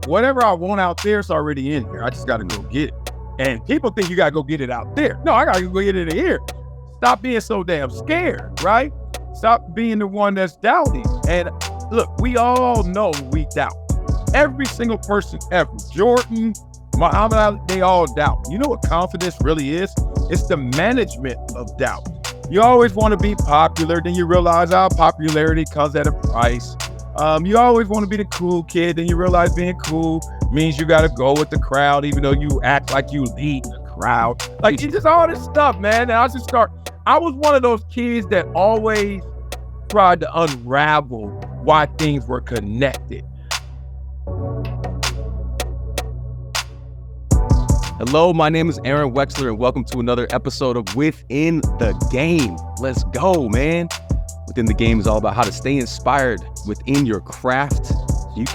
whatever I want out there, it's already in here. I just got to go get it. And people think you got to go get it out there. No, I got to go get it in here. Stop being so damn scared, right? Stop being the one that's doubting. And look, we all know we doubt. Every single person ever, Jordan, Muhammad Ali, they all doubt. You know what confidence really is? It's the management of doubt. You always want to be popular, then you realize our popularity comes at a price. You always want to be the cool kid, then you realize being cool means you got to go with the crowd, even though you act like you lead the crowd. Like, it's just all this stuff, man. And I was one of those kids that always tried to unravel why things were connected. Hello, my name is Aaron Wexler, and welcome to another episode of Within the Game. Let's go, man. Within the Game is all about how to stay inspired within your craft. You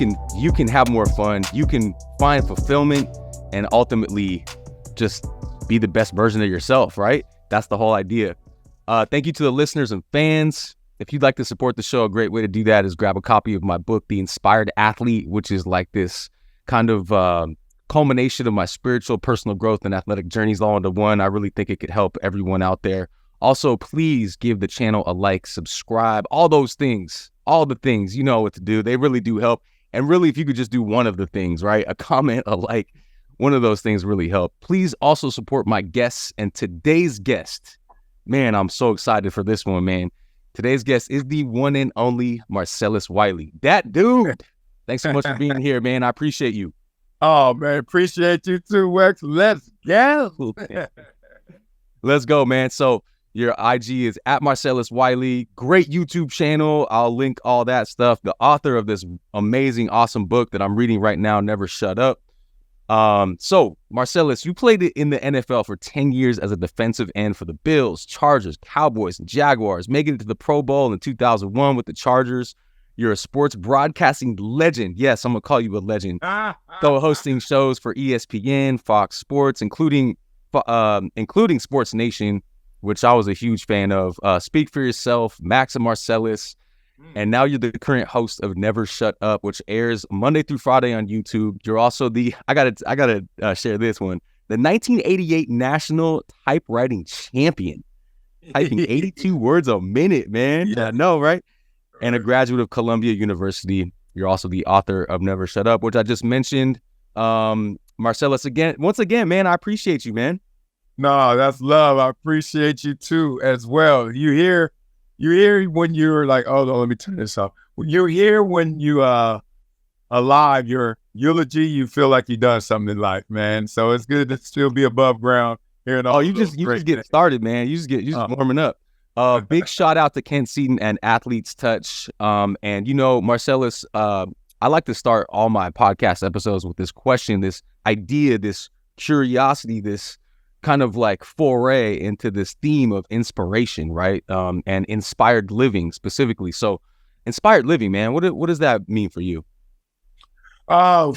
can have more fun. You can find fulfillment and ultimately just be the best version of yourself, right? That's the whole idea. Thank you to the listeners and fans. If you'd like to support the show, a great way to do that is grab a copy of my book, The Inspired Athlete, which is like this kind of culmination of my spiritual, personal growth, and athletic journeys all into one. I really think it could help everyone out there. Also, please give the channel a like, subscribe, all those things, all the things, you know what to do. They really do help. And really, if you could just do one of the things, right? A comment, a like, one of those things really help. Please also support my guests. And today's guest, man, I'm so excited for this one, man. Today's guest is the one and only Marcellus Wiley. That dude. Thanks so much for being here, man. I appreciate you. Oh, man, appreciate you too, Wex. Let's go. Let's go, man. So your IG is at Marcellus Wiley. Great YouTube channel. I'll link all that stuff. The author of this amazing, awesome book that I'm reading right now, Never Shut Up. So Marcellus, you played in the NFL for 10 years as a defensive end for the Bills, Chargers, Cowboys, and Jaguars, making it to the Pro Bowl in 2001 with the Chargers. You're a sports broadcasting legend. Yes, I'm going to call you a legend. Co-hosting shows for ESPN, Fox Sports, including SportsNation, which I was a huge fan of. Speak for Yourself, Max and Marcellus. And now you're the current host of Never Shut Up, which airs Monday through Friday on YouTube. You're also I gotta share this one, the 1988 National Typewriting Champion, typing 82 words a minute, man. Yeah, I know, right? And a graduate of Columbia University. You're also the author of Never Shut Up, which I just mentioned. Marcellus, once again, man, I appreciate you, man. No, that's love. I appreciate you too, as well. You hear when you're like, oh no, let me turn this off. You hear when you alive, your eulogy, you feel like you've done something in life, man. So it's good to still be above ground here. You just get started, man. You just warming up. Big shout out to Ken Seaton and Athlete's Touch. And you know, Marcellus, I like to start all my podcast episodes with this question, this idea, this curiosity, this kind of like foray into this theme of inspiration, right? And inspired living specifically. So inspired living, man, what does that mean for you? I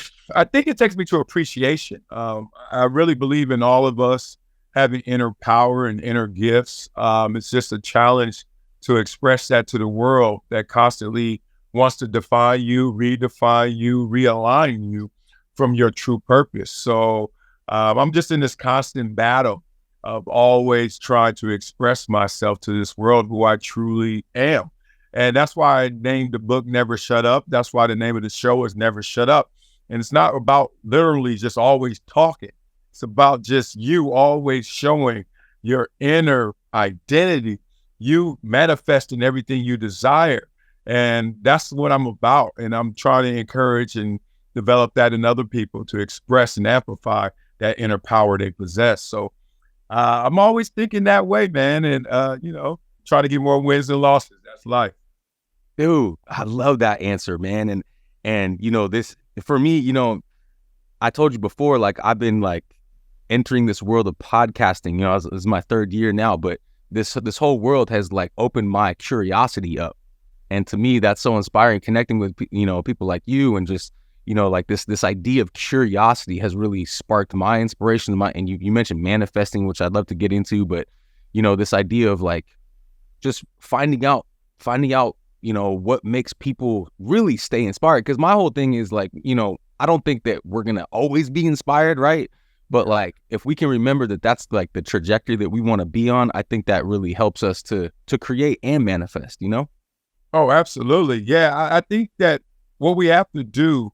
think it takes me to appreciation. I really believe in all of us having inner power and inner gifts. It's just a challenge to express that to the world that constantly wants to define you, redefine you, realign you from your true purpose. So I'm just in this constant battle of always trying to express myself to this world who I truly am. And that's why I named the book Never Shut Up. That's why the name of the show is Never Shut Up. And it's not about literally just always talking. It's about just you always showing your inner identity, you manifesting everything you desire. And that's what I'm about. And I'm trying to encourage and develop that in other people to express and amplify that inner power they possess. So I'm always thinking that way, man. And, try to get more wins than losses. That's life. Dude, I love that answer, man. And you know, this, for me, you know, I told you before, like, I've been like entering this world of podcasting, you know, this is my third year now, but this whole world has like opened my curiosity up. And to me, that's so inspiring, connecting with, you know, people like you, and just, you know, like this idea of curiosity has really sparked my inspiration. And you mentioned manifesting, which I'd love to get into, but, you know, this idea of like just finding out, you know, what makes people really stay inspired. Because my whole thing is like, you know, I don't think that we're going to always be inspired, right? But like, if we can remember that that's like the trajectory that we want to be on, I think that really helps us to create and manifest, you know? Oh, absolutely. Yeah, I think that what we have to do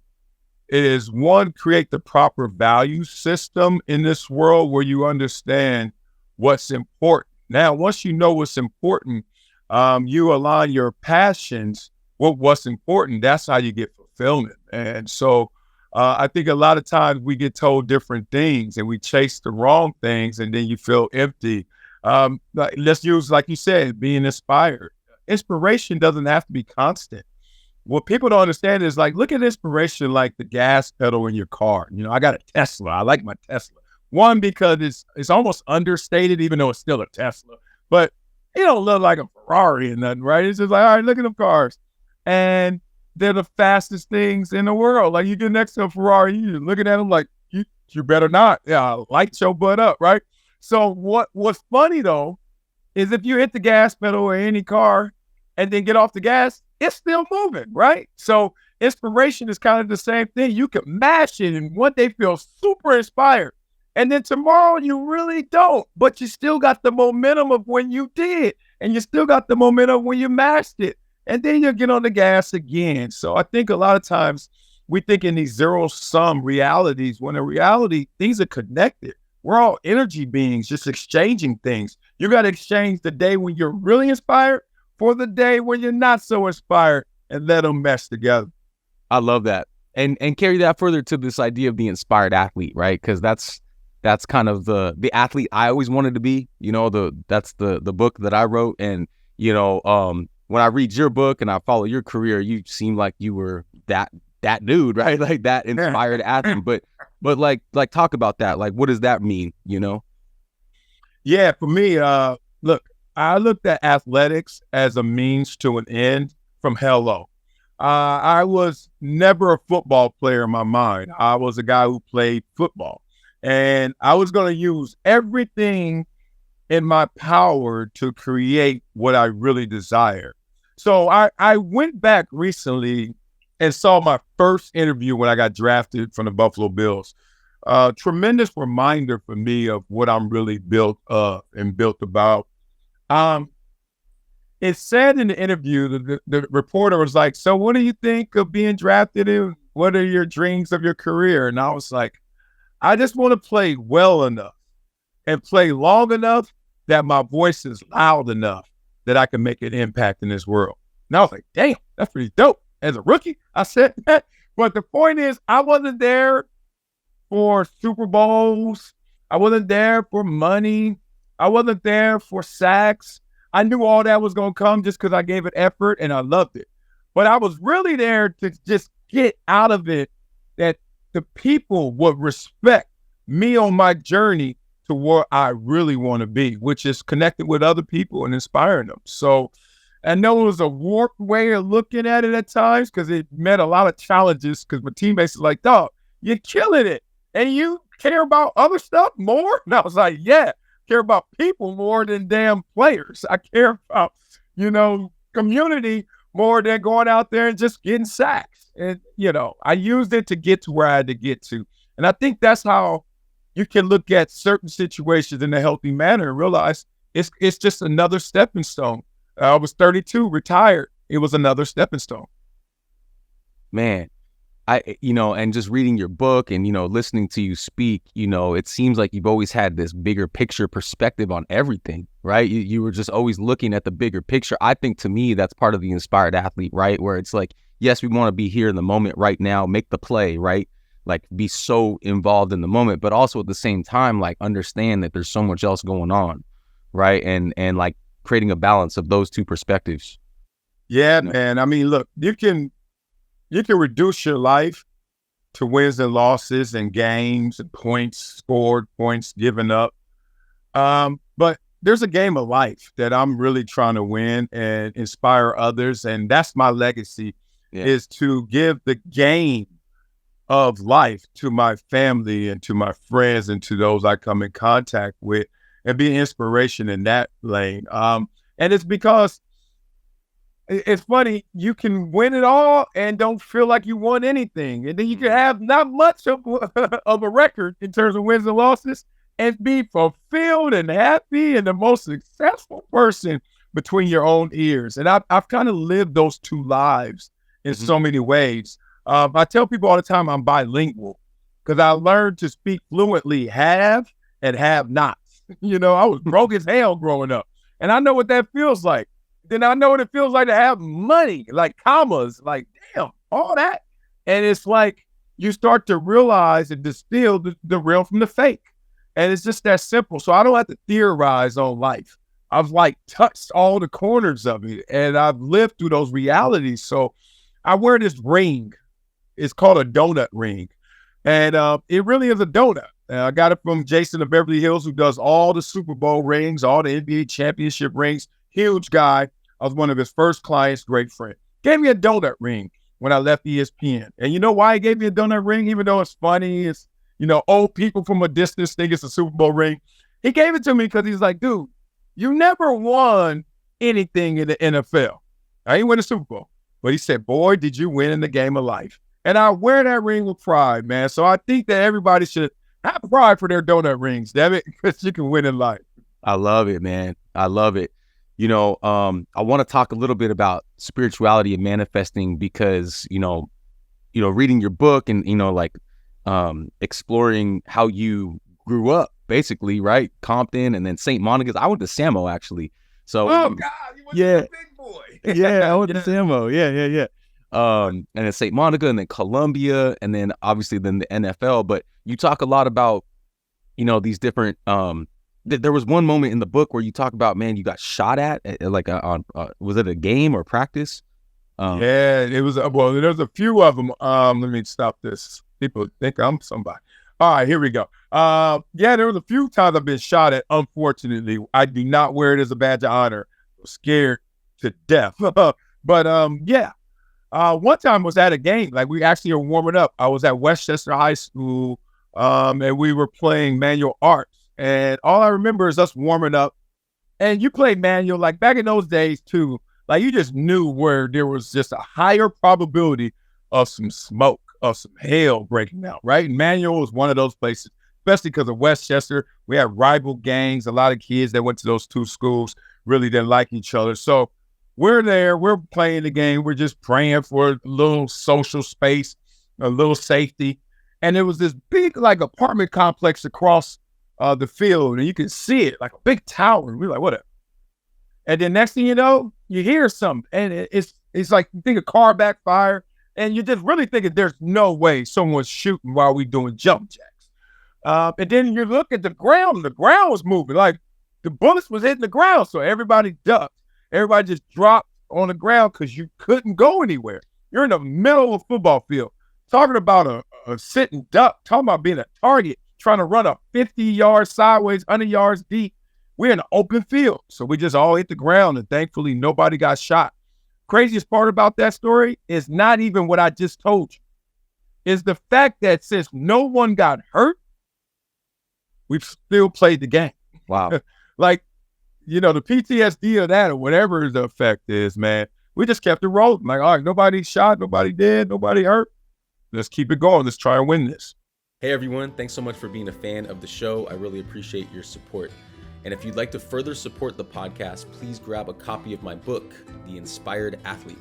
is, one, create the proper value system in this world where you understand what's important. Now, once you know what's important, you align your passions with what's important. That's how you get fulfillment. And so I think a lot of times we get told different things and we chase the wrong things, and then you feel empty. Let's use, like you said, being inspired. Inspiration doesn't have to be constant. What people don't understand is, like, look at inspiration like the gas pedal in your car. You know, I got a Tesla. I like my Tesla. One, because it's almost understated, even though it's still a Tesla. But it don't look like a Ferrari or nothing, right? It's just like, all right, look at them cars. And they're the fastest things in the world. Like, you get next to a Ferrari, you're looking at them like, you better not. Yeah, light your butt up, right? So what's funny, though, is if you hit the gas pedal or any car and then get off the gas, it's still moving, right? So inspiration is kind of the same thing. You can mash it and one day feel super inspired. And then tomorrow you really don't, but you still got the momentum of when you did. And you still got the momentum when you mashed it. And then you'll get on the gas again. So I think a lot of times we think in these zero-sum realities, when in reality, things are connected. We're all energy beings, just exchanging things. You got to exchange the day when you're really inspired for the day when you're not so inspired, and let them mesh together. I love that. And carry that further to this idea of the inspired athlete, right? Because that's kind of the athlete I always wanted to be. You know, that's the book that I wrote. And, you know, when I read your book and I follow your career, you seem like you were that dude, right? Like that inspired athlete. But like talk about that. Like, what does that mean, you know? Yeah, for me, look, I looked at athletics as a means to an end from hello. I was never a football player in my mind. I was a guy who played football. And I was going to use everything in my power to create what I really desire. So I went back recently and saw my first interview when I got drafted from the Buffalo Bills. Tremendous reminder for me of what I'm really built up and built about. It said in the interview, the reporter was like, so what do you think of being drafted in? What are your dreams of your career? And I was like, I just want to play well enough and play long enough that my voice is loud enough that I can make an impact in this world. And I was like, damn, that's pretty dope. As a rookie, I said that. But the point is, I wasn't there for Super Bowls. I wasn't there for money. I wasn't there for sacks. I knew all that was going to come just because I gave it effort and I loved it. But I was really there to just get out of it that the people would respect me on my journey to where I really want to be, which is connected with other people and inspiring them. So I know it was a warped way of looking at it at times because it met a lot of challenges because my teammates are like, dog, you're killing it. And you care about other stuff more? And I was like, yeah, care about people more than damn players. I care about, community more than going out there and just getting sacks. And, I used it to get to where I had to get to. And I think that's how you can look at certain situations in a healthy manner and realize it's just another stepping stone. I was 32, retired. It was another stepping stone. Man, and just reading your book and, listening to you speak, it seems like you've always had this bigger picture perspective on everything, right? You were just always looking at the bigger picture. I think to me, that's part of the inspired athlete, right? Where it's like, yes, we want to be here in the moment right now, make the play, right? Like be so involved in the moment, but also at the same time, like understand that there's so much else going on, right? And like creating a balance of those two perspectives. Yeah, man. I mean, look, you can reduce your life to wins and losses and games and points scored, points given up. But there's a game of life that I'm really trying to win and inspire others. And that's my legacy, is to give the game of life to my family and to my friends and to those I come in contact with and be an inspiration in that lane. And it's because it's funny. You can win it all and don't feel like you won anything. And then you can have not much of a record in terms of wins and losses and be fulfilled and happy and the most successful person between your own ears. And I've kind of lived those two lives in so many ways. I tell people all the time I'm bilingual because I learned to speak fluently, have and have not. I was broke as hell growing up. And I know what that feels like. Then I know what it feels like to have money, like commas, like, damn, all that. And it's like you start to realize and distill the real from the fake. And it's just that simple. So I don't have to theorize on life. I've like touched all the corners of it and I've lived through those realities. So I wear this ring. It's called a donut ring. And it really is a donut. I got it from Jason of Beverly Hills, who does all the Super Bowl rings, all the NBA championship rings. Huge guy. I was one of his first clients, great friend. Gave me a donut ring when I left ESPN. And you know why he gave me a donut ring, even though it's funny? It's, old people from a distance think it's a Super Bowl ring. He gave it to me because he's like, dude, you never won anything in the NFL. I ain't win a Super Bowl. But he said, boy, did you win in the game of life. And I wear that ring with pride, man. So I think that everybody should have pride for their donut rings, damn it, because you can win in life. I love it, man. I love it. I want to talk a little bit about spirituality and manifesting because, reading your book and, exploring how you grew up, basically, right? Compton and then St. Monica's. I went to Samo, actually. So, oh, God, you went to the big boy. Yeah, I went to Samo. Yeah. And then St. Monica and then Columbia and then obviously then the NFL. But you talk a lot about, these different, there was one moment in the book where you talk about, man, you got shot at like on was it a game or practice? Yeah, it was. Well, there's a few of them. Let me stop this. People think I'm somebody. All right, here we go. There was a few times I've been shot at. Unfortunately, I do not wear it as a badge of honor. I'm scared to death. But one time I was at a game. Like we actually were warming up. I was at Westchester High School, and we were playing manual arts. And all I remember is us warming up. And you play manual, like back in those days too, like you just knew where there was just a higher probability of some smoke, of some hell breaking out, right? And manual was one of those places, especially because of Westchester. We had rival gangs. A lot of kids that went to those two schools really didn't like each other. So we're there, we're playing the game. We're just praying for a little social space, a little safety. And there was this big like apartment complex across the field, and you can see it like a big tower. And we're like, whatever. And then next thing you know, you hear something, and it's like you think a car backfire, and you just really thinking there's no way someone's shooting while we doing jump jacks. And then you look at the ground was moving, like the bullets was hitting the ground, so everybody ducked. Everybody just dropped on the ground because you couldn't go anywhere. You're in the middle of a football field, talking about a sitting duck, talking about being a target, trying to run a 50 yards sideways, 100 yards deep. We're in an open field. So we just all hit the ground, and thankfully nobody got shot. Craziest part about that story is not even what I just told you. Is the fact that since no one got hurt, we've still played the game. Wow. Like, the PTSD of that or whatever the effect is, man, we just kept it rolling. Like, all right, nobody shot, nobody dead, nobody hurt. Let's keep it going. Let's try and win this. Hey everyone, thanks so much for being a fan of the show. I really appreciate your support. And if you'd like to further support the podcast, please grab a copy of my book, The Inspired Athlete.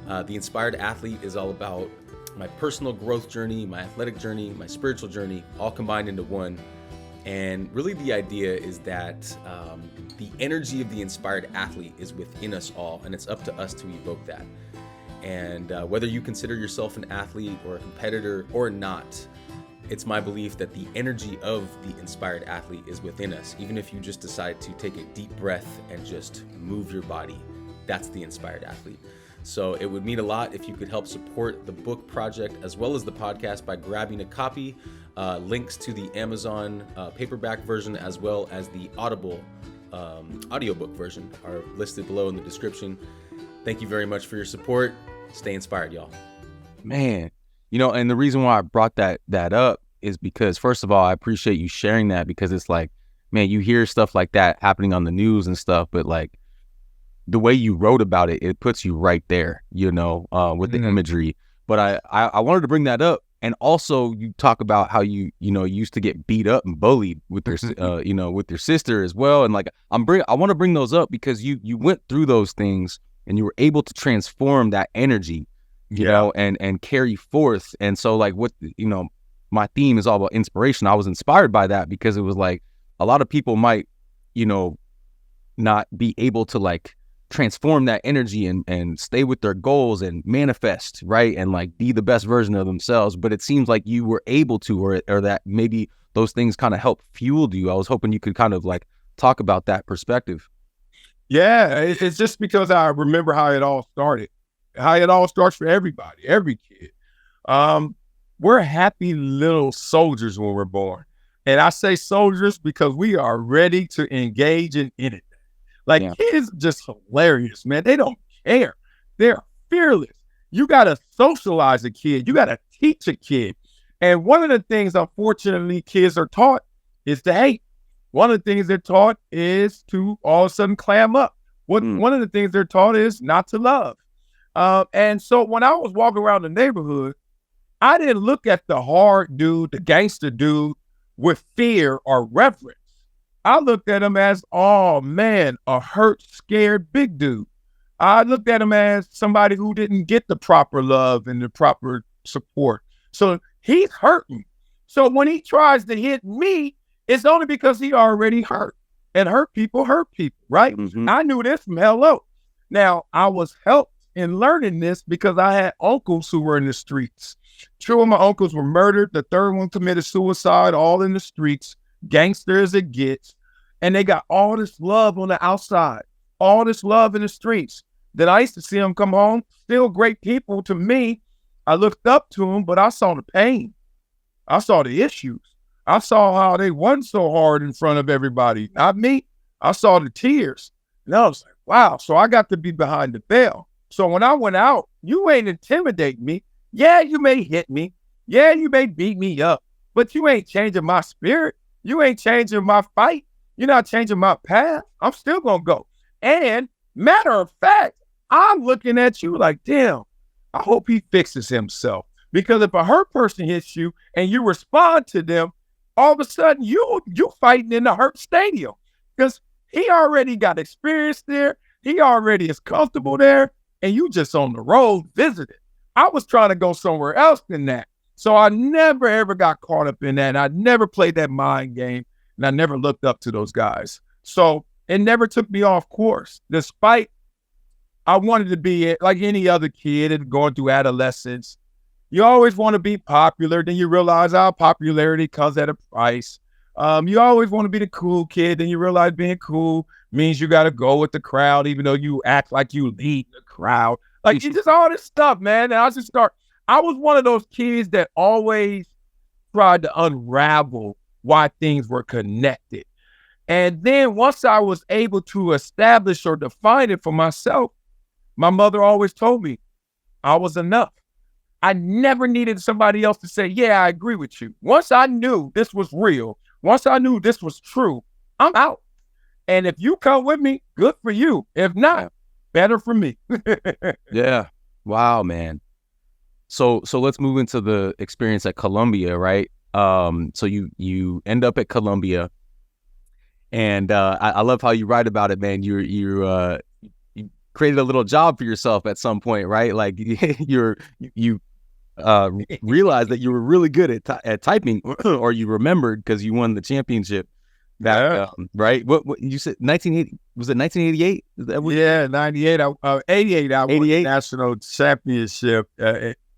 The Inspired Athlete is all about my personal growth journey, my athletic journey, my spiritual journey, all combined into one. And really the idea is that the energy of the inspired athlete is within us all, and it's up to us to evoke that. And whether you consider yourself an athlete or a competitor or not, it's my belief that the energy of the inspired athlete is within us. Even if you just decide to take a deep breath and just move your body, that's the inspired athlete. So it would mean a lot if you could help support the book project as well as the podcast by grabbing a copy. Links to the Amazon paperback version as well as the Audible audiobook version are listed below in the description. Thank you very much for your support. Stay inspired, y'all. Man, and the reason why I brought that up is because, first of all, I appreciate you sharing that, because it's like, man, you hear stuff like that happening on the news and stuff, but like the way you wrote about it, it puts you right there, you know, with the imagery. But I wanted to bring that up. And also you talk about how you used to get beat up and bullied with your, with your sister as well. And like, I want to bring those up because you went through those things and you were able to transform that energy, you know, and carry forth. And so like my theme is all about inspiration. I was inspired by that because it was like a lot of people might, not be able to like transform that energy and stay with their goals and manifest, right? And like be the best version of themselves. But it seems like you were able to, or that maybe those things kind of helped fueled you. I was hoping you could kind of like talk about that perspective. Yeah, it's just because I remember how it all started, how it all starts for everybody, every kid. We're happy little soldiers when we're born. And I say soldiers because we are ready to engage in anything. Like, kids are just hilarious, man. They don't care. They're fearless. You got to socialize a kid. You got to teach a kid. And one of the things, unfortunately, kids are taught is to hate. One of the things they're taught is to all of a sudden clam up. One of the things they're taught is not to love. And so when I was walking around the neighborhood, I didn't look at the hard dude, the gangster dude, with fear or reverence. I looked at him as, oh man, a hurt, scared big dude. I looked at him as somebody who didn't get the proper love and the proper support. So he's hurting. So when he tries to hit me, it's only because he already hurt. And hurt people, right? Mm-hmm. I knew this from hello. Now, I was helped in learning this because I had uncles who were in the streets. Two of my uncles were murdered. The third one committed suicide, all in the streets. Gangster as it gets. And they got all this love on the outside, all this love in the streets. Then I used to see them come home, still great people to me. I looked up to them, but I saw the pain. I saw the issues. I saw how they wasn't so hard in front of everybody. Not me. I saw the tears. And I was like, wow. So I got to be behind the veil. So when I went out, you ain't intimidate me. Yeah, you may hit me. Yeah, you may beat me up, but you ain't changing my spirit. You ain't changing my fight. You're not changing my path. I'm still going to go. And matter of fact, I'm looking at you like, damn, I hope he fixes himself. Because if a hurt person hits you and you respond to them, all of a sudden you fighting in the hurt stadium because he already got experience there. He already is comfortable there. And you just on the road visiting. I was trying to go somewhere else than that. So I never, ever got caught up in that. And I never played that mind game. And I never looked up to those guys. So it never took me off course. Despite I wanted to be like any other kid and going through adolescence. You always want to be popular. Then you realize our popularity comes at a price. You always want to be the cool kid. Then you realize being cool means you got to go with the crowd, even though you act like you lead the crowd. Like, it's just all this stuff, man. And I was one of those kids that always tried to unravel why things were connected. And then once I was able to establish or define it for myself, my mother always told me I was enough. I never needed somebody else to say, yeah, I agree with you. Once I knew this was real, once I knew this was true, I'm out. And if you come with me, good for you. If not, better for me. Yeah. Wow, man. So let's move into the experience at Columbia, right? So you end up at Columbia, and I love how you write about it, man. You created a little job for yourself at some point, right? Like you realized that you were really good at typing, or you remembered because you won the championship. That right? What you said? 1980? Was it 1988? Is that what? Yeah, 98. 88. I won the national championship.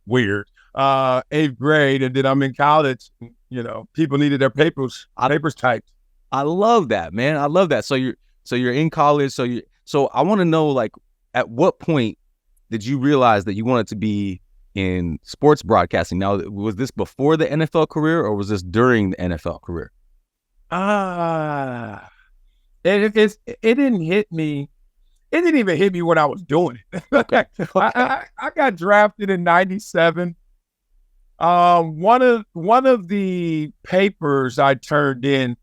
Weird. 8th grade, and then I'm in college. You know, people needed their papers typed. I love that, man. I love that. So you're in college. So I want to know, like, at what point did you realize that you wanted to be in sports broadcasting? Now, was this before the NFL career, or was this during the NFL career? It didn't hit me. It didn't even hit me when I was doing it. Okay. I got drafted in 97. One of the papers I turned in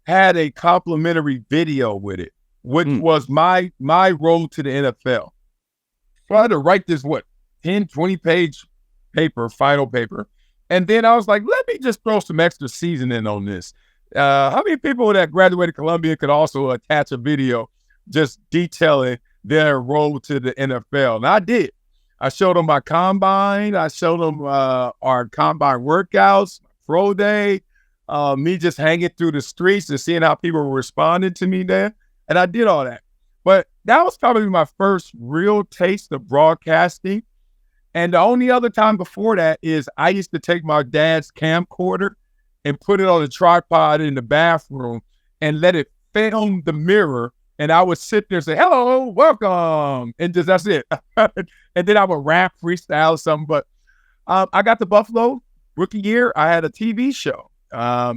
had a complimentary video with it. which was my road to the NFL. So I had to write this, 10, 20-page paper, final paper. And then I was like, let me just throw some extra seasoning on this. How many people that graduated Columbia could also attach a video just detailing their road to the NFL? And I did. I showed them my combine. I showed them our combine workouts, pro day, me just hanging through the streets and seeing how people were responding to me there. And I did all that. But that was probably my first real taste of broadcasting. And the only other time before that is I used to take my dad's camcorder and put it on a tripod in the bathroom and let it film the mirror. And I would sit there and say, hello, welcome. And just, that's it. And then I would rap, freestyle or something. But I got to Buffalo rookie year. I had a TV show.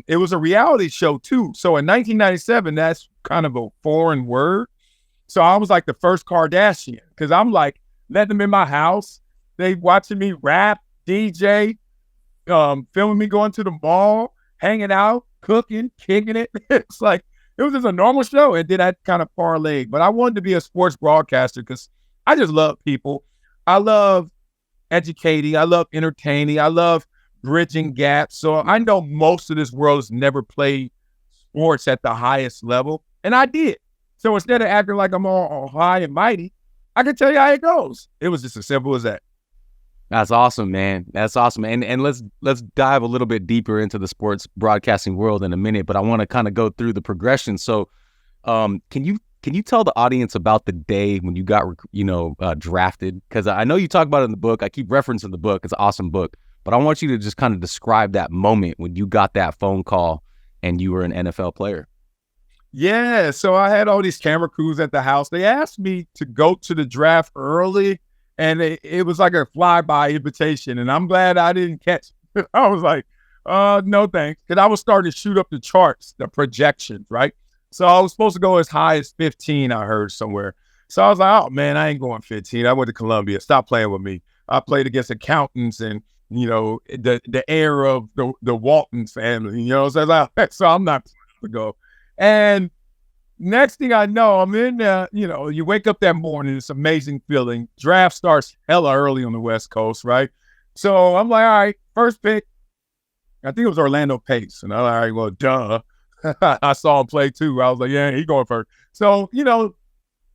It was a reality show too. So in 1997, that's kind of a foreign word. So I was like the first Kardashian because I'm like letting them in my house. They watching me rap, DJ, filming me going to the mall, hanging out, cooking, kicking it. It's like, it was just a normal show. And then I kind of parlayed. But I wanted to be a sports broadcaster because I just love people. I love educating. I love entertaining. I love bridging gaps. So I know most of this world has never played sports at the highest level. And I did. So instead of acting like I'm all high and mighty, I can tell you how it goes. It was just as simple as that. That's awesome, man. That's awesome. And let's dive a little bit deeper into the sports broadcasting world in a minute, but I want to kind of go through the progression. So can you tell the audience about the day when you got drafted? Because I know you talk about it in the book. I keep referencing the book. It's an awesome book. But I want you to just kind of describe that moment when you got that phone call and you were an NFL player. Yeah, so I had all these camera crews at the house. They asked me to go to the draft early, and it was like a flyby invitation, and I'm glad I didn't catch it. I was like, no thanks, because I was starting to shoot up the charts, the projections, right? So I was supposed to go as high as 15, I heard somewhere. So I was like, oh, man, I ain't going 15. I went to Columbia. Stop playing with me. I played against accountants and, the heir of the Walton family, so I was like, so I'm not to go. And next thing I know, I'm in there, you wake up that morning, it's an amazing feeling. Draft starts hella early on the West Coast, right? So I'm like, all right, first pick, I think it was Orlando Pace. And I'm like, all right, well, duh. I saw him play too. I was like, yeah, he going first. So,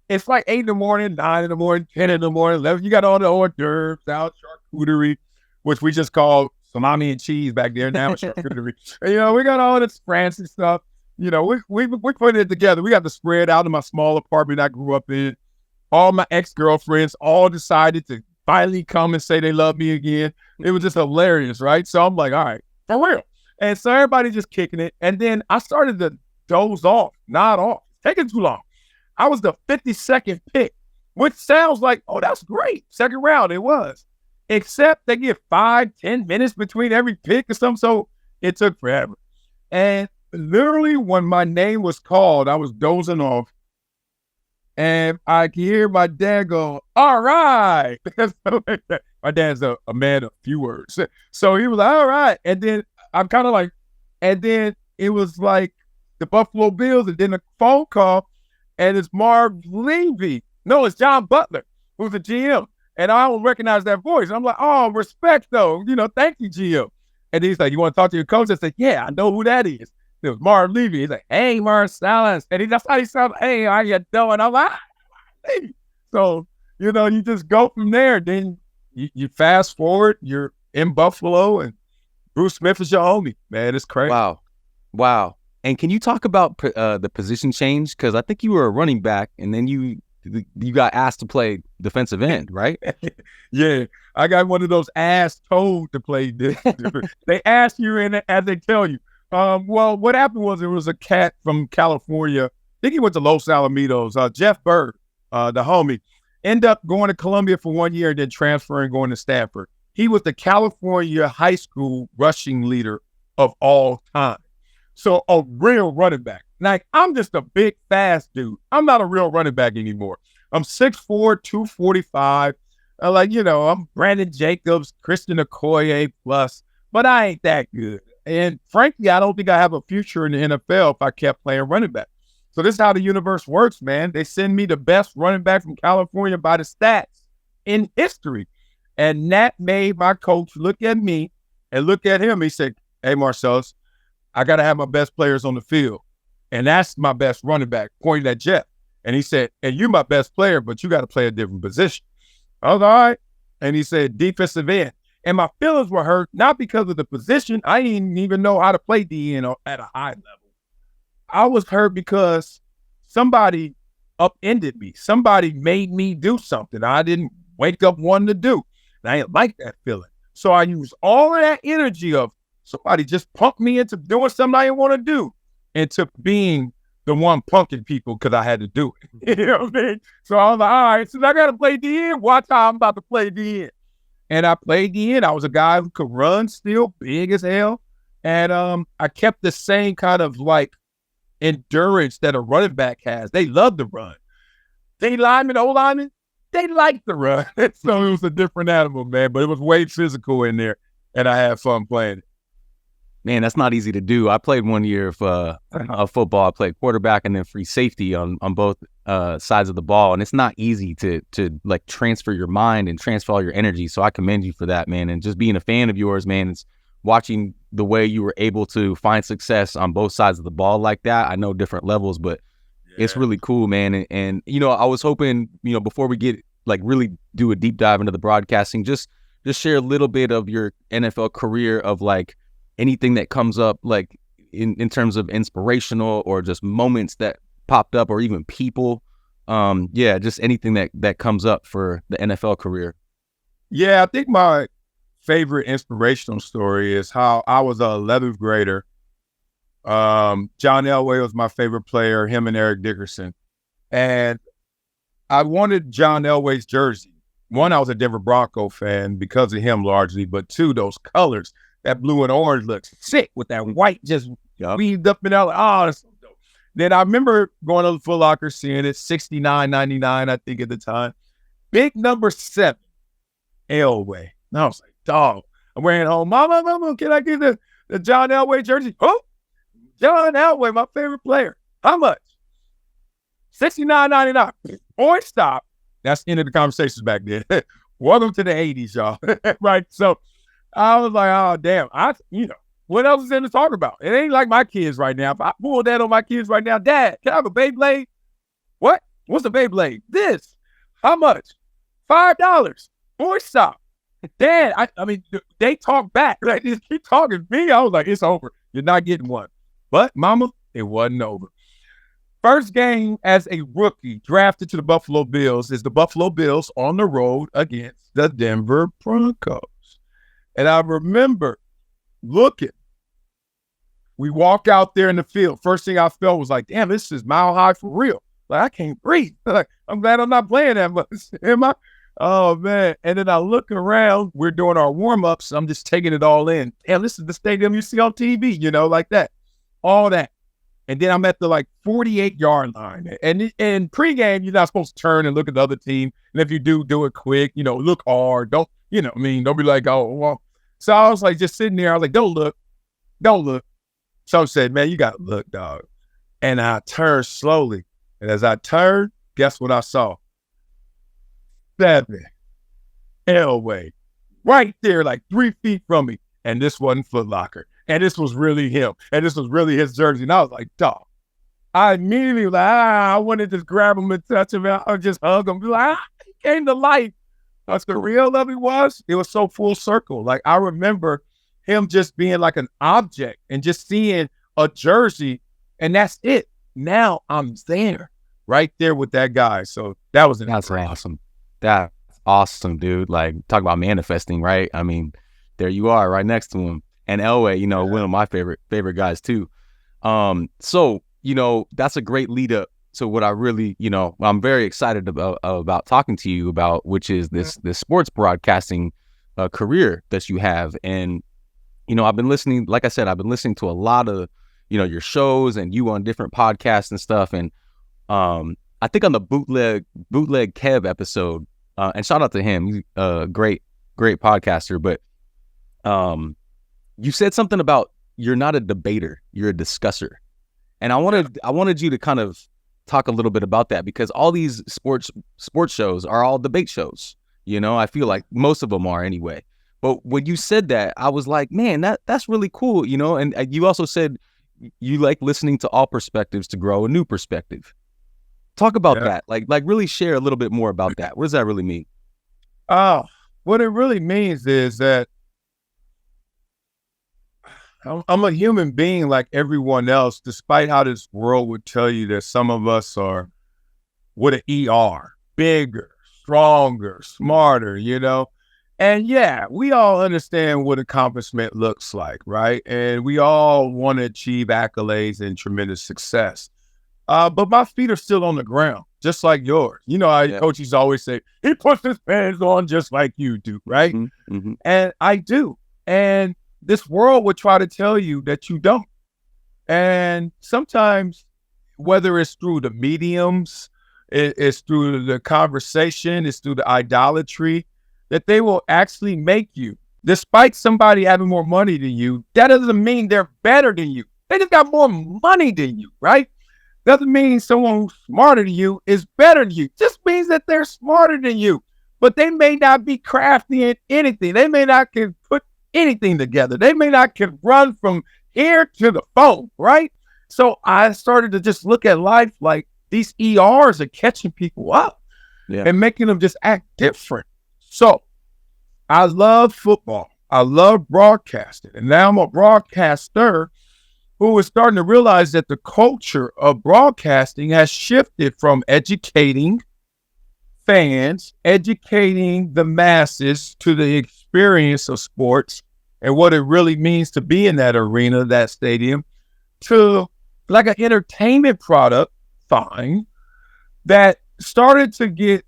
it's like 8 in the morning, 9 in the morning, 10 in the morning, 11. You got all the hors d'oeuvres out, charcuterie, which we just called salami and cheese back there. Now it's charcuterie. We got all this fancy stuff. We putting it together. We got the spread out in my small apartment I grew up in. All my ex-girlfriends all decided to finally come and say they love me again. It was just hilarious, right? So I'm like, all right, for real. And so everybody just kicking it. And then I started to doze off, nod off, taking too long. I was the 52nd pick, which sounds like, oh, that's great. Second round, it was. Except they give 5-10 minutes between every pick or something. So it took forever. And literally when my name was called, I was dozing off. And I could hear my dad go, all right. My dad's a man of few words. So he was like, all right. And then I'm kind of like, and then it was like the Buffalo Bills, and then a phone call, and it's Marv Levy. No, it's John Butler, who's the GM. And I don't recognize that voice. I'm like, oh, respect though. Thank you, GM. And he's like, you want to talk to your coach? I said, yeah, I know who that is. It was Marv Levy. He's like, hey, Marcellus. And that's how he sounded. Hey, how you doing? I'm like, hey. So, you just go from there. Then you fast forward, you're in Buffalo, and Bruce Smith is your homie. Man, it's crazy. Wow. And can you talk about the position change? Because I think you were a running back, and then you got asked to play defensive end, right? Yeah, I got one of those ass told to play. They ask you in it as they tell you. Well, what happened was there was a cat from California. I think he went to Los Alamitos. Jeff Bird, the homie, ended up going to Columbia for 1 year and then transferring, going to Stanford. He was the California high school rushing leader of all time. So a real running back. Like, I'm just a big, fast dude. I'm not a real running back anymore. I'm 6'4", 245. I'm Brandon Jacobs, Christian Okoye plus, but I ain't that good. And frankly, I don't think I have a future in the NFL if I kept playing running back. So this is how the universe works, man. They send me the best running back from California by the stats in history. And that made my coach look at me and look at him. He said, hey, Marcellus, I got to have my best players on the field. And that's my best running back, pointing at Jeff. And he said, and you're my best player, but you got to play a different position. I was all right. And he said, defensive end. And my feelings were hurt, not because of the position. I didn't even know how to play DN at a high level. I was hurt because somebody upended me. Somebody made me do something I didn't wake up wanting to do. And I didn't like that feeling. So I used all of that energy of somebody just punked me into doing something I didn't want to do, into being the one punking people because I had to do it. You know what I mean? So I was like, all right, since I got to play DN, watch how I'm about to play DN. And I played DN. I was a guy who could run still, big as hell. And I kept the same kind of like endurance that a running back has. They love to run. D linemen, O linemen, they like to run. So it was a different animal, man. But it was way physical in there. And I had fun playing it. Man, that's not easy to do. I played 1 year of football. I played quarterback and then free safety on both sides of the ball. And it's not easy to like transfer your mind and transfer all your energy. So I commend you for that, man. And just being a fan of yours, man, it's watching the way you were able to find success on both sides of the ball like that. I know different levels, but it's really cool, man. And, you know, I was hoping, you know, before we get like really do a deep dive into the broadcasting, just share a little bit of your NFL career of like, anything that comes up like in terms of inspirational or just moments that popped up or even people. Just anything that comes up for the NFL career. Yeah, I think my favorite inspirational story is how I was an 11th grader. John Elway was my favorite player, him and Eric Dickerson. And I wanted John Elway's jersey. One, I was a Denver Bronco fan because of him largely, but two, those colors. That blue and orange looks sick with that white just weaved up and out. Oh, that's so dope. Then I remember going to the Foot Locker, seeing it, $69.99, I think at the time. Big number 7, Elway. And I was like, dog. I'm wearing home. Mama, can I get the John Elway jersey? Oh, John Elway, my favorite player. How much? $69.99. Point stop. That's the end of the conversations back then. Welcome to the 80s, y'all. Right? So I was like, oh, damn. What else is there to talk about? It ain't like my kids right now. If I pull that on my kids right now, Dad, can I have a Beyblade? What? What's a Beyblade? This. How much? $5. Boy, stop. Dad, I mean, they talk back. Like, they keep talking to me. I was like, it's over. You're not getting one. But, Mama, it wasn't over. First game as a rookie drafted to the Buffalo Bills is the Buffalo Bills on the road against the Denver Broncos. And I remember looking. We walk out there in the field. First thing I felt was like, damn, this is mile high for real. Like, I can't breathe. Like, I'm glad I'm not playing that much. Am I? Oh, man. And then I look around. We're doing our warm-ups. I'm just taking it all in. Damn, this is the stadium you see on TV, like that. All that. And then I'm at the, 48-yard line. And in pregame, you're not supposed to turn and look at the other team. And if you do it quick. Look hard. Don't, don't be like, oh, well. So I was just sitting there. I was like, don't look. So I said, man, you got to look, dog. And I turned slowly. And as I turned, guess what I saw? 7 Elway. Right there, 3 feet from me. And this wasn't Foot Locker. And this was really him. And this was really his jersey. And I was like, dog. I immediately was I wanted to just grab him and touch him. I just hug him. He came to life. That's the real of it was so full circle. I remember him just being like an object and just seeing a jersey, and that's it. Now I'm there, right there with that guy. So that was awesome. That's awesome, dude. Talk about manifesting, right? I mean, there you are, right next to him. And Elway, one of my favorite guys too. So that's a great lead up to what I really, I'm very excited about talking to you about, which is this sports broadcasting career that you have. And, I've been listening, like I said, I've been listening to a lot of, your shows and you on different podcasts and stuff. And I think on the bootleg Kev episode, and shout out to him, he's a great podcaster, but you said something about you're not a debater, you're a discusser. And I wanted you to kind of talk a little bit about that, because all these sports shows are all debate shows. I feel like most of them are anyway. But when you said that, I was like, man, that's really cool, And you also said you like listening to all perspectives to grow a new perspective. Talk about that. Like really share a little bit more about that. What does that really mean? What it really means is that I'm a human being like everyone else, despite how this world would tell you that some of us are with an ER, bigger, stronger, smarter, And yeah, we all understand what accomplishment looks like, right? And we all want to achieve accolades and tremendous success. But my feet are still on the ground, just like yours. Coaches always say, he puts his pants on just like you do, right? Mm-hmm. And I do. And this world would try to tell you that you don't. And sometimes, whether it's through the mediums, it's through the conversation, it's through the idolatry, that they will actually make you, despite somebody having more money than you, that doesn't mean they're better than you. They just got more money than you, right? Doesn't mean someone who's smarter than you is better than you. Just means that they're smarter than you. But they may not be crafty in anything. They may not can put anything together. They may not can run from here to the phone, right? So I started to just look at life like these ERs are catching people up and making them just act different. So I love football. I love broadcasting. And now I'm a broadcaster who is starting to realize that the culture of broadcasting has shifted from educating fans, educating the masses to the experience of sports and what it really means to be in that arena, that stadium, to like an entertainment product, fine, that started to get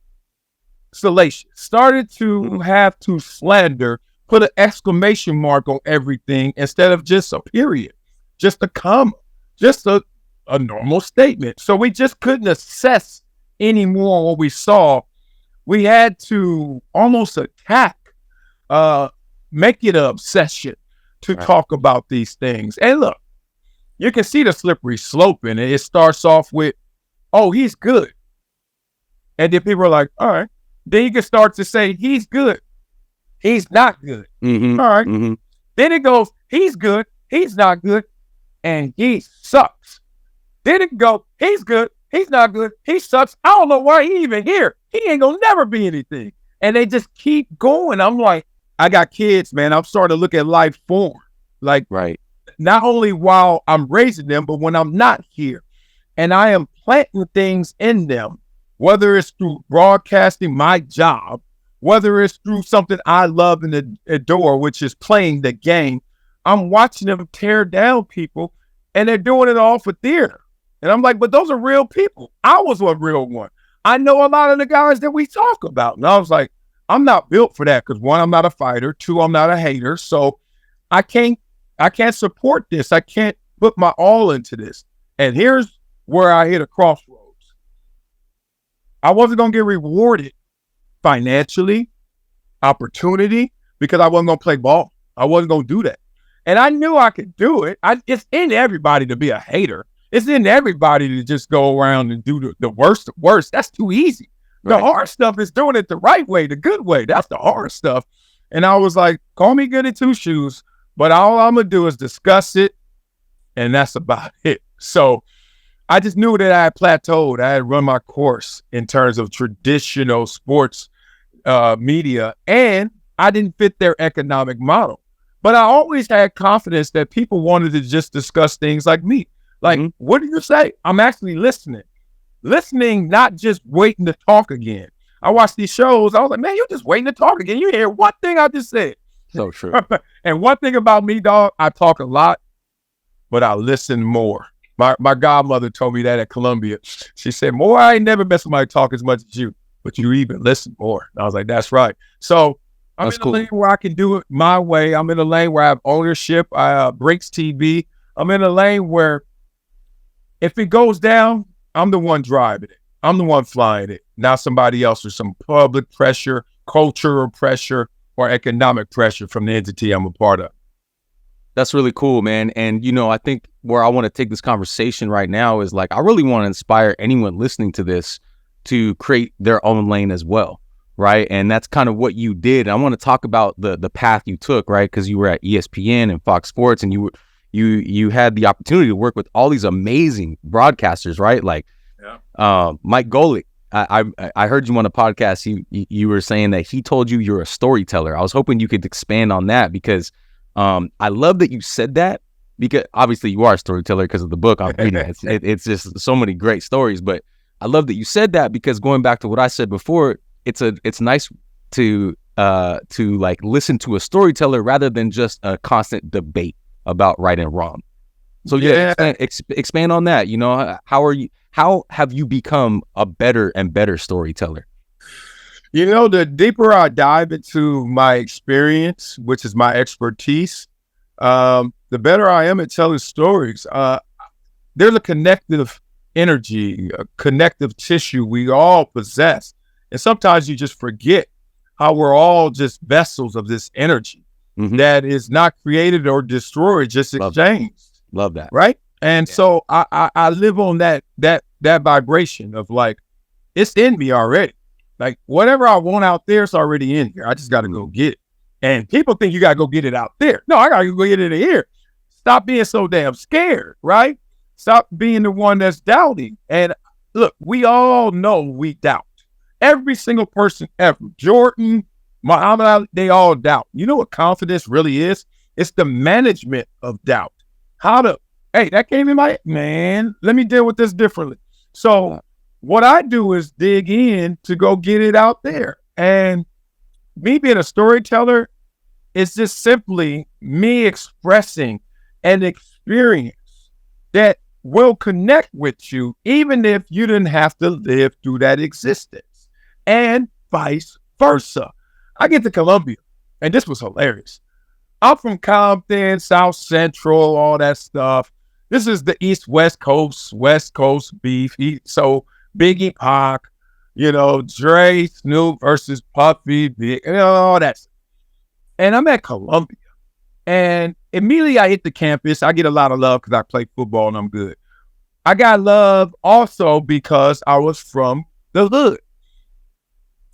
salacious, started to have to slander, put an exclamation mark on everything instead of just a period, just a comma, just a normal statement. So we just couldn't assess anymore what we saw. We had to almost attack, make it an obsession to talk about these things. And look, you can see the slippery slope in it. It starts off with, oh, he's good. And then people are like, all right. Then you can start to say, he's good. He's not good. Mm-hmm. All right. Mm-hmm. Then it goes, he's good. He's not good. And he sucks. Then it go, he's good. He's not good. He sucks. I don't know why he even here. He ain't gonna never be anything. And they just keep going. I'm like, I got kids, man. I'm starting to look at life form. Like, right. Not only while I'm raising them, but when I'm not here. And I am planting things in them, whether it's through broadcasting my job, whether it's through something I love and adore, which is playing the game. I'm watching them tear down people, and they're doing it all for theater. And I'm like, but those are real people. I was a real one. I know a lot of the guys that we talk about. And I was like, I'm not built for that because, one, I'm not a fighter. Two, I'm not a hater. So I can't support this. I can't put my all into this. And here's where I hit a crossroads. I wasn't going to get rewarded financially, opportunity, because I wasn't going to play ball. I wasn't going to do that. And I knew I could do it. It's in everybody to be a hater. It's in everybody to just go around and do the worst of worst. That's too easy. Right. The hard stuff is doing it the right way, the good way. That's the hard stuff. And I was like, call me good at two shoes, but all I'm going to do is discuss it, and that's about it. So I just knew that I had plateaued. I had run my course in terms of traditional sports media, and I didn't fit their economic model. But I always had confidence that people wanted to just discuss things like me. Like, What do you say? I'm actually listening. Listening, not just waiting to talk again. I watch these shows. I was like, man, you're just waiting to talk again. You hear one thing I just said. So true. And one thing about me, dog, I talk a lot, but I listen more. My godmother told me that at Columbia. She said, "More, I ain't never met somebody talk as much as you, but you even listen more." And I was like, that's right. So I'm in a lane where I can do it my way. I'm in a lane where I have ownership. I breaks TV. I'm in a lane where if it goes down, I'm the one driving it. I'm the one flying it, not somebody else or some public pressure, cultural pressure, or economic pressure from the entity I'm a part of. That's really cool, man. And, I think where I want to take this conversation right now is like, I really want to inspire anyone listening to this to create their own lane as well. Right. And that's kind of what you did. I want to talk about the path you took, right? Because you were at ESPN and Fox Sports, and you had the opportunity to work with all these amazing broadcasters, right? Like Mike Golick. I heard you on a podcast. You were saying that he told you you're a storyteller. I was hoping you could expand on that, because I love that you said that, because obviously you are a storyteller because of the book I'm reading. It's just so many great stories. But I love that you said that, because going back to what I said before, it's nice to like listen to a storyteller rather than just a constant debate about right and wrong. So expand on that. How have you become a better and better storyteller? The deeper I dive into my experience, which is my expertise, the better I am at telling stories. There's a connective energy, a connective tissue we all possess. And sometimes you just forget how we're all just vessels of this energy that is not created or destroyed, just exchanged. Love that. Right. And so I live on that vibration of like, it's in me already. Like whatever I want out there, it's already in here. I just got to go get it. And people think you got to go get it out there. No, I got to go get it in here. Stop being so damn scared. Right. Stop being the one that's doubting. And look, we all know we doubt. Every single person ever, Jordan, Muhammad Ali, they all doubt. You know what confidence really is? It's the management of doubt. Hey, that came in my, man, let me deal with this differently. So what I do is dig in to go get it out there. And me being a storyteller is just simply me expressing an experience that will connect with you, even if you didn't have to live through that existence. And vice versa. I get to Columbia, and this was hilarious. I'm from Compton, South Central, all that stuff. This is the West Coast beef. So Biggie Pac, Dre, Snoop versus Puffy, all that stuff. And I'm at Columbia, and immediately I hit the campus. I get a lot of love because I play football and I'm good. I got love also because I was from the hood.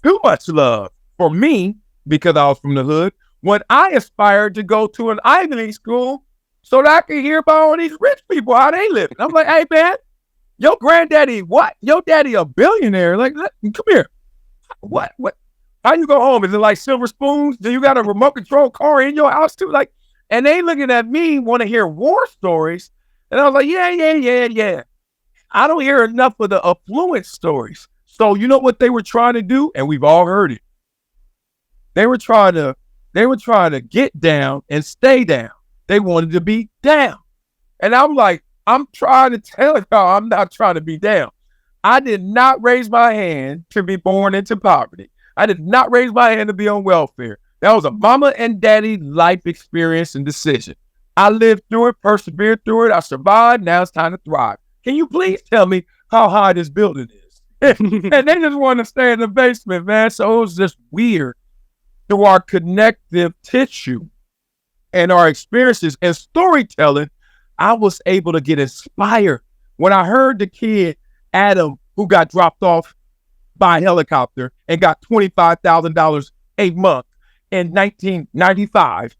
Too much love for me because I was from the hood, when I aspired to go to an Ivy League school so that I could hear about all these rich people, how they live. I'm like, hey, man, your granddaddy, what? Your daddy a billionaire. Like, come here. What? How you go home? Is it like silver spoons? Do you got a remote control car in your house too? Like, and they looking at me, want to hear war stories. And I was like, yeah. I don't hear enough of the affluent stories. So you know what they were trying to do? And we've all heard it. They were trying to get down and stay down. They wanted to be down. And I'm like, I'm trying to tell y'all, I'm not trying to be down. I did not raise my hand to be born into poverty. I did not raise my hand to be on welfare. That was a mama and daddy life experience and decision. I lived through it, persevered through it. I survived. Now it's time to thrive. Can you please tell me how high this building is? And they just want to stay in the basement, man. So it was just weird. Through our connective tissue and our experiences and storytelling, I was able to get inspired. When I heard the kid, Adam, who got dropped off by a helicopter and got $25,000 a month in 1995,